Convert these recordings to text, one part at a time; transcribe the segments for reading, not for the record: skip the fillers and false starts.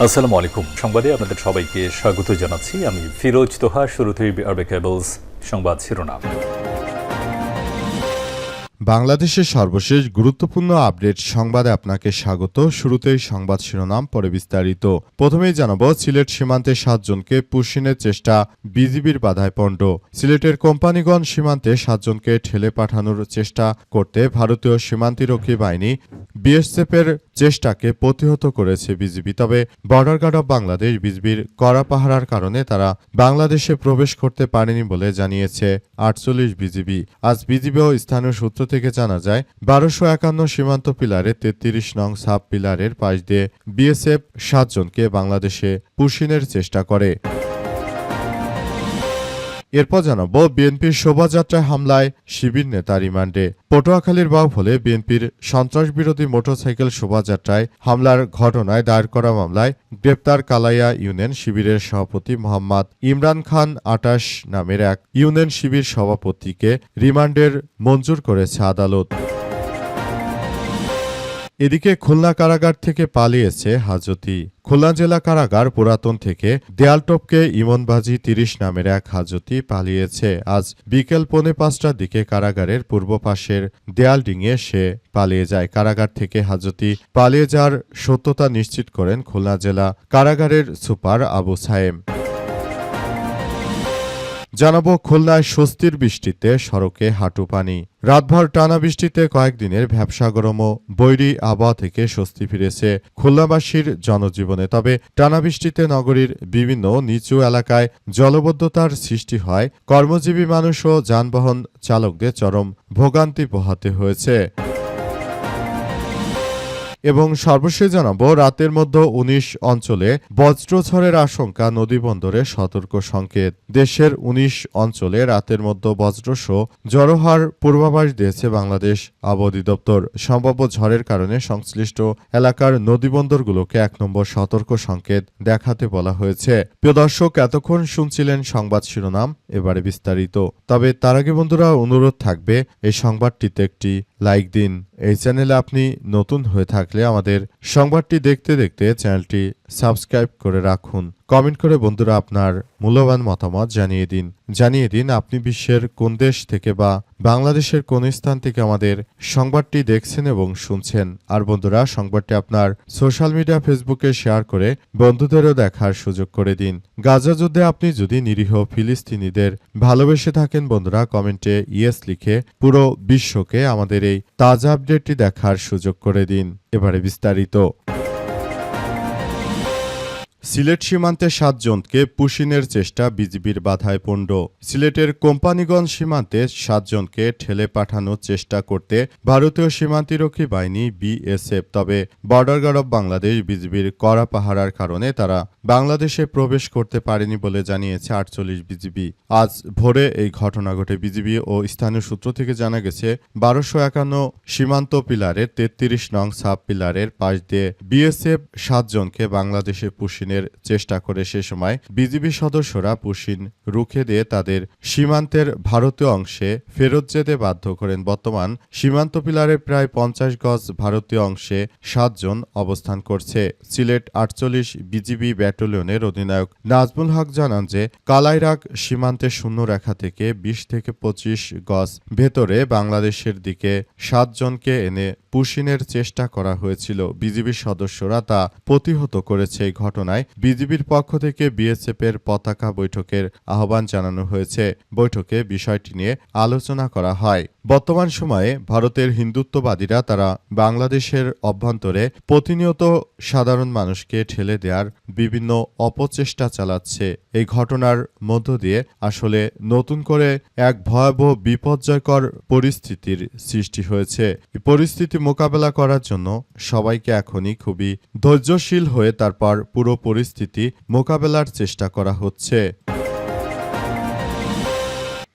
আসসালামু আলাইকুম। সংবাদে আপনাদের সবাইকে স্বাগত জানাচ্ছি। আমি ফিরোজ তোহা। শুরুতেই আরবে কেবলস সংবাদ শিরোনাম। বাংলাদেশের সর্বশেষ গুরুত্বপূর্ণ আপডেট সংবাদে আপনাকে স্বাগত। শুরুতেই সংবাদ শিরোনাম, পরে বিস্তারিত। প্রথমেই জানাবো, সিলেট সীমান্তে ৭ জনকে পুশিনের চেষ্টা, বিজিবির বাধায় পণ্ড। সিলেটের কোম্পানিগঞ্জ সীমান্তে ৭ জনকে ঠেলে পাঠানোর চেষ্টা করতে ভারতীয় সীমান্তরক্ষী বাহিনী বিএসএফের চেষ্টাকে প্রতিহত করেছে বিজিবি। তবে বর্ডার গার্ড অব বাংলাদেশ বিজিবির কড়া পাহারার কারণে তারা বাংলাদেশে প্রবেশ করতে পারেনি বলে জানিয়েছে ৪৮ বিজিবি। আজ বিজিবি ও স্থানীয় সূত্র থেকে জানা যায়, ১২৫১ সীমান্ত পিলারে ৩৩ নং সাব পিলারের পাশ দিয়ে বিএসএফ ৭ জনকে বাংলাদেশে পুশিনের চেষ্টা করে। এরপর জানাবো, বিএনপির শোভাযাত্রায় হামলায় শিবির নেতা রিমান্ডে। পটুয়াখালীর বাউফলে বিএনপির সন্ত্রাসবিরোধী মোটরসাইকেল শোভাযাত্রায় হামলার ঘটনায় দায়ের করা মামলায় গ্রেপ্তার কালাইয়া ইউনিয়ন শিবিরের সভাপতি মোহাম্মদ ইমরান খান ২৮ নামের এক ইউনিয়ন শিবির সভাপতিকে রিমান্ডের মঞ্জুর করেছে আদালত। এদিকে খুলনা কারাগার থেকে পালিয়েছে হাজতি। খুলনা জেলা কারাগার পুরাতন থেকে দেয়াল টপকে ইমনবাজি ৩০ নামের এক হাজতি পালিয়েছে। আজ বিকেল ৪:৫টার দিকে কারাগারের পূর্ব পাশের দেয়াল ডিঙিয়ে সে পালিয়ে যায়। কারাগার থেকে হাজতি পালিয়ে যাওয়ার সত্যতা নিশ্চিত করেন খুলনা জেলা কারাগারের সুপার আবু সায়েম। জানাবো, খুলনায় স্বস্তির বৃষ্টিতে সড়কে হাঁটু পানি। রাতভর টানা বৃষ্টিতে কয়েকদিনের ভ্যাপসা গরম ও বৈরী আবহাওয়া থেকে স্বস্তি ফিরেছে খুলনাবাসীর জনজীবনে। তবে টানা বৃষ্টিতে নগরীর বিভিন্ন নিচু এলাকায় জলবদ্ধতার সৃষ্টি হয় কর্মজীবী মানুষ ও যানবাহন চালকদের চরম ভোগান্তি পোহাতে হয়েছে। এবং সর্বশেষ জানাবো, রাতের মধ্যে ১৯ অঞ্চলে বজ্রঝড়ের আশঙ্কা, নদীবন্দরে সতর্ক সংকেত। দেশের ১৯ অঞ্চলে রাতের মধ্যে বজ্রসহ ঝড়ো হওয়ার পূর্বাভাস দিয়েছে বাংলাদেশ আবহাওয়া অধিদপ্তর। সম্ভাব্য ঝড়ের কারণে সংশ্লিষ্ট এলাকার নদীবন্দরগুলোকে ১ নম্বর সতর্ক সংকেত দেখাতে বলা হয়েছে। প্রিয় দর্শক, এতক্ষণ শুনছিলেন সংবাদ শিরোনাম, এবারে বিস্তারিত। তবে তার আগে বন্ধুরা, অনুরোধ থাকবে এই সংবাদটিতে একটি লাইক দিন। এই চ্যানেলে আপনি নতুন হয়ে থাকলে আমাদের সংবাদটি দেখতে দেখতে চ্যানেলটি সাবস্ক্রাইব করে রাখুন। কমেন্ট করে বন্ধুরা আপনার মূল্যবান মতামত জানিয়ে দিন আপনি বিশ্বের কোন দেশ থেকে বা বাংলাদেশের কোন স্থান থেকে আমাদের সংবাদটি দেখছেন এবং শুনছেন। আর বন্ধুরা, সংবাদটি আপনার সোশ্যাল মিডিয়া ফেসবুকে শেয়ার করে বন্ধুদেরও দেখার সুযোগ করে দিন। গাজা যুদ্ধে আপনি যদি নিরীহ ফিলিস্তিনিদের ভালোবেসে থাকেন বন্ধুরা, কমেন্টে ইয়েস লিখে পুরো বিশ্বকে আমাদের এই তাজা আপডেটটি দেখার সুযোগ করে দিন। এবারে বিস্তারিত। সিলেট সীমান্তে ৭ জনকে পুশিনের চেষ্টা, বিজিবির বাধায় পণ্ড। সিলেটের কোম্পানিগঞ্জ সীমান্তে ৭ জনকে ঠেলে পাঠানোর চেষ্টা করতে ভারতীয় সীমান্তরক্ষী বাহিনী বিএসএফ, তবে বর্ডার গার্ড অব বাংলাদেশ বিজিবির কড়া পাহারার কারণে তারা বাংলাদেশে প্রবেশ করতে পারেনি বলে জানিয়েছে ৪৮ বিজিবি। আজ ভোরে এই ঘটনা ঘটে। বিজিবি ও স্থানীয় সূত্র থেকে জানা গেছে, ১২৫১ সীমান্ত পিলারের ৩৩ নং সাব পিলারের পাশ দিয়ে বিএসএফ ৭ জনকে বাংলাদেশে পুশিনের চেষ্টা করে। সে সময় বিজিবি সদস্যরা পুশিন রুখে দিয়ে তাদের সীমান্তের ভারতীয় অংশে ফেরত যেতে বাধ্য করেন। বর্তমান সীমান্ত পিলারের প্রায় ৫০ গজ ভারতীয় অংশে ৭ জন অবস্থান করছে। সিলেট ৪৮ বিজিবি ব্যাটালিয়নের অধিনায়ক নাজমুল হক জানান যে, কালাইরাগ সীমান্তে শূন্য রেখা থেকে ২০ থেকে ২৫ গজ ভেতরে বাংলাদেশের দিকে ৭ জনকে এনে পুশিনের চেষ্টা করা হয়েছিল। বিজিবির সদস্যরা তা প্রতিহত করেছে। এই ঘটনায় বিজিবির পক্ষ থেকে বিএসএফের পতাকা বৈঠকের আহ্বান জানানো হয়েছে। বৈঠকে বিষয়টি নিয়ে আলোচনা করা হয়। বর্তমান সময়ে ভারতের হিন্দুত্ববাদীরা তারা বাংলাদেশের অভ্যন্তরে প্রতিনিয়ত সাধারণ মানুষকে ঠেলে দেওয়ার বিভিন্ন অপচেষ্টা চালাচ্ছে। এই ঘটনার মধ্য দিয়ে আসলে নতুন করে এক ভয়াবহ বিপর্যয়কর পরিস্থিতির সৃষ্টি হয়েছে। এই পরিস্থিতি মোকাবেলা করার জন্য সবাইকে এখনই খুবই ধৈর্যশীল হয়ে তারপর পুরো পরিস্থিতি মোকাবেলার চেষ্টা করা হচ্ছে।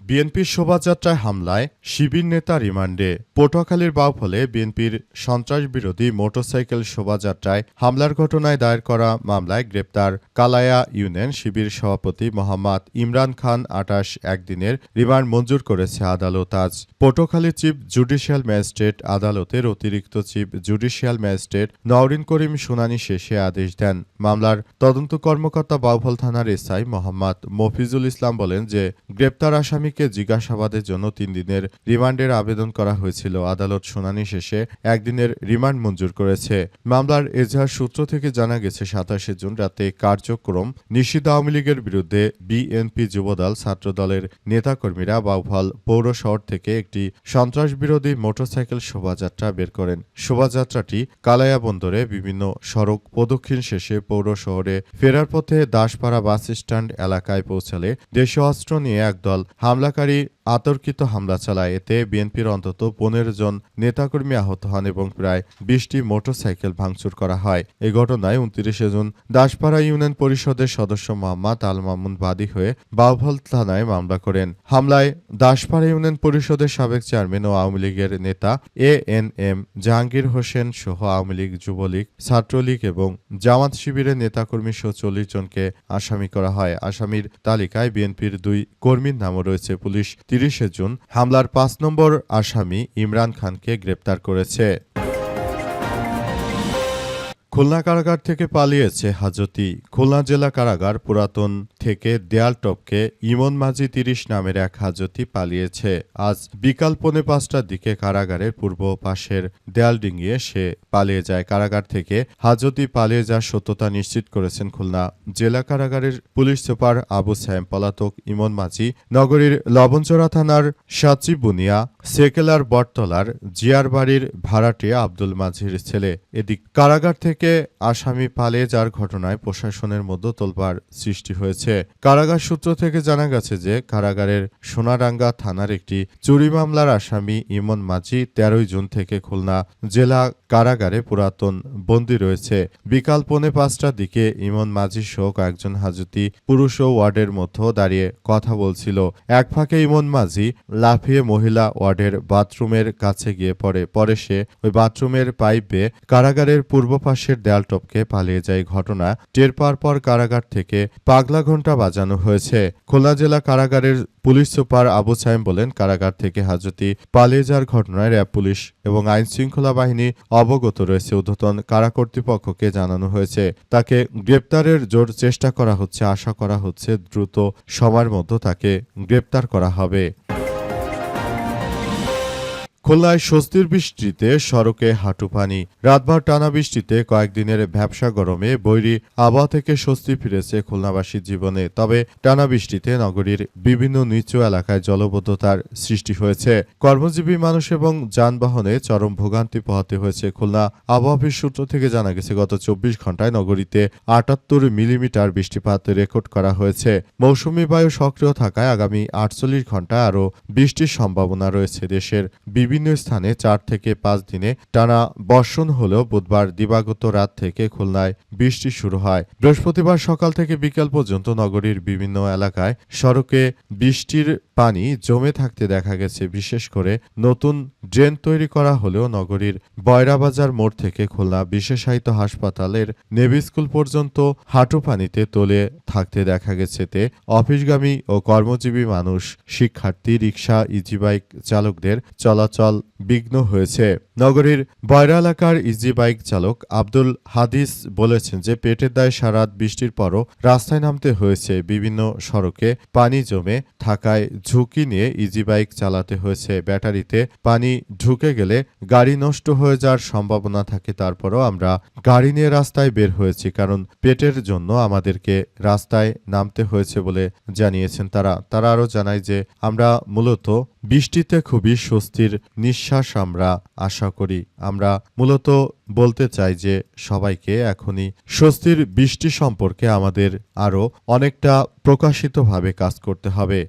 বিএনপির শোভাযাত্রায় হামলায় শিবির নেতা রিমান্ডে। পটুয়াখালীর বাউফলে বিএনপির সন্ত্রাসবিরোধী মোটরসাইকেল শোভাযাত্রায় হামলার ঘটনায় দায়ের করা মামলায় গ্রেপ্তার কালায়া ইউনিয়ন শিবির সভাপতি মোহাম্মদ ইমরান খান ২৮ একদিনের রিমান্ড মঞ্জুর করেছে আদালত। আজ পটুয়াখালী চিফ জুডিশিয়াল ম্যাজিস্ট্রেট আদালতের অতিরিক্ত চিফ জুডিশিয়াল ম্যাজিস্ট্রেট নওরিন করিম শুনানি শেষে আদেশ দেন। মামলার তদন্ত কর্মকর্তা বাউফল থানার এসআই মোহাম্মদ মফিজুল ইসলাম বলেন যে গ্রেপ্তার আসামিকে জিজ্ঞাসাবাদের জন্য ৩ দিনের রিমান্ডের আবেদন করা হয়েছিল। আদালত শুনানি শেষে একদিনের রিমান্ড মঞ্জুর করেছে। মামলার এজাহার সূত্র থেকে জানা গেছে ২৭ জুন রাতে কার্যক্রম নিষিদ্ধ আওয়ামী লীগের বিরুদ্ধে বিএনপি যুবদল ছাত্রদলের নেতাকর্মীরা বাউফল পৌর শহর থেকে একটি সন্ত্রাসবিরোধী মোটরসাইকেল শোভাযাত্রা বের করেন। শোভাযাত্রাটি কালায়া বন্দরে বিভিন্ন সড়ক প্রদক্ষিণ শেষে পৌর শহরে ফেরার পথে দাসপাড়া বাস স্ট্যান্ড এলাকায় পৌঁছালে দেশীয় অস্ত্র নিয়ে একদল হামলাকারী আতর্কিত হামলা চালায়। এতে বিএনপির অন্তত ১৫ জন নেতাকর্মী আহত হন এবং প্রায় ২০টি মোটরসাইকেল ভাঙচুর করা হয়। এই ঘটনায় ২৯ জুন দাসপাড়া ইউনিয়ন পরিষদের সদস্য মোহাম্মদ আল মামুন বাদী হয়ে বাউফল থানায় মামলা করেন। হামলায় দাসপাড়া ইউনিয়ন পরিষদের সাবেক চেয়ারম্যান ও আওয়ামী লীগের নেতা এএনএম জাহাঙ্গীর হোসেন সহ আওয়ামী লীগ, যুবলীগ, ছাত্রলীগ এবং জামাত শিবিরের নেতাকর্মী সহ ৪০ জনকে আসামি করা হয়। আসামির তালিকায় বিএনপির ২ কর্মীর নামও রয়েছে। পুলিশ ৩০ জুন হামলার ৫ নম্বর আসামি ইমরান খানকে গ্রেপ্তার করেছে। খুলনা কারাগার থেকে পালিয়েছে হাজতি। খুলনা জেলা কারাগার পুরাতন থেকে দেয়াল টপকে ইমন মাঝি ৩০ নামের এক হাজতি পালিয়েছে। আজ বিকাল ৪:৩০টার দিকে কারাগারের পূর্ব পাশের দেয়াল ডিঙিয়ে সে পালিয়ে যায়। কারাগার থেকে হাজতি পালিয়ে যাওয়ার সত্যতা নিশ্চিত করেছেন খুলনা জেলা কারাগারের পুলিশ সুপার আবু সায়েম। পলাতক ইমন মাঝি নগরীর লবণচড়া থানার সাচিবুনিয়া সেকেলার বটতলার জিয়ার বাড়ির ভাড়াটিয়া আব্দুল মাঝির ছেলে। এদিক কারাগার থেকে আসামি পালিয়ে যাওয়ার ঘটনায় প্রশাসনের মধ্যে তোলপাড় সৃষ্টি হয়েছে। কারাগার সূত্র থেকে জানা গেছে যে কারাগারের সোনারাঙ্গা থানার একটি চুরি মামলার আসামি ইমন মাঝি ১৩ জুন থেকে খুলনা জেলা কারাগারে পুরাতন বন্দী রয়েছে। বিকাল ৪:৫টার দিকে ইমন মাঝি সহ কয়েকজন হাজতি পুরুষ ও ওয়ার্ডের মধ্যে দাঁড়িয়ে কথা বলছিল। এক ফাঁকে ইমন মাঝি লাফিয়ে মহিলা ওয়ার্ডের বাথরুমের কাছে গিয়ে পড়ে। পরে সে ওই বাথরুমের পাইপ বেয়ে কারাগারের পূর্ব পাশের দেয়াল টপকে পালিয়ে যায়। ঘটনা টের পাওয়ার পর কারাগার থেকে পাগলা ঘণ্টা বাজানো হয়েছে। খুলনা জেলা কারাগারের পুলিশ সুপার আবু সায়েম বলেন, কারাগার থেকে হাজতি পালিয়ে যাওয়ার ঘটনায় র্যাব, পুলিশ এবং আইন শৃঙ্খলা বাহিনী অবগত রয়েছে। ঊর্ধ্বতন কারা কর্তৃপক্ষকে জানানো হয়েছে। তাকে গ্রেপ্তারের জোর চেষ্টা করা হচ্ছে। আশা করা হচ্ছে দ্রুত সময়ের মধ্যে তাকে গ্রেপ্তার করা হবে। খুলনায় স্বস্তির বৃষ্টিতে সড়কে হাঁটু পানি। রাতভর টানা বৃষ্টিতে কয়েকদিনের ভ্যাপসা গরমে বৈরী আবহাওয়া থেকে স্বস্তি ফিরেছে খুলনাবাসীর জীবনে। তবে টানা বৃষ্টিতে নগরীর বিভিন্ন নিচু এলাকায় জলবদ্ধতার সৃষ্টি হয়েছে। কর্মজীবী মানুষ এবং যানবাহনে চরম ভোগান্তি পোহাতে হয়েছে। খুলনা আবহাওয়া অফিস সূত্র থেকে জানা গেছে, গত ২৪ ঘন্টায় নগরীতে ৭৮ মিলিমিটার বৃষ্টিপাত রেকর্ড করা হয়েছে। মৌসুমী বায়ু সক্রিয় থাকায় আগামী ৪৮ ঘন্টায় আরও বৃষ্টির সম্ভাবনা রয়েছে। দেশের বিভিন্ন স্থানে ৪ থেকে ৫ দিনে টানা বর্ষণ হলেও বুধবার দিবাগত রাত থেকে খুলনায় বৃষ্টি শুরু হয়। বৃহস্পতিবার সকাল থেকে বিকেল পর্যন্ত নগরীর বিভিন্ন এলাকায় সড়কে বৃষ্টির পানি জমে থাকতে দেখা গেছে। বিশেষ করে নতুন ড্রেন তৈরি করা হলেও নগরীর বয়রাবাজার মোড় থেকে খুলনা বিশেষায়িত হাসপাতালের নেভি স্কুল পর্যন্ত হাঁটু পানিতে তলে থাকতে দেখা গেছে। তে অফিসগামী ও কর্মজীবী মানুষ, শিক্ষার্থী, রিকশা, ইজিবাইক চালকদের চলাচল বিঘ্ন হয়েছে। নগরীর বয়রা এলাকার ইজি বাইক চালক আব্দুল হাদিস বলেছেন যে পেটের দায়ে সারাত বৃষ্টির পরও রাস্তায় নামতে হয়েছে। বিভিন্ন সড়কে পানি জমে থাকায় ঝুঁকি নিয়ে ইজি বাইক চালাতে হয়েছে। ব্যাটারিতে পানি ঢুকে গেলে গাড়ি নষ্ট হয়ে যাওয়ার সম্ভাবনা থাকে। তারপরও আমরা গাড়ি নিয়ে রাস্তায় বের হয়েছি, কারণ পেটের জন্য আমাদেরকে রাস্তায় নামতে হয়েছে বলে জানিয়েছেন তারা আরও জানায় যে আমরা মূলত বৃষ্টিতে খুবই স্বস্তির নিঃশ্বাস আমরা আশা করি। আমরা মূলত বলতে চাই যে সবাইকে এখনই স্বস্তির বৃষ্টি সম্পর্কে আমাদের আরও অনেকটা প্রকাশিতভাবে কাজ করতে হবে।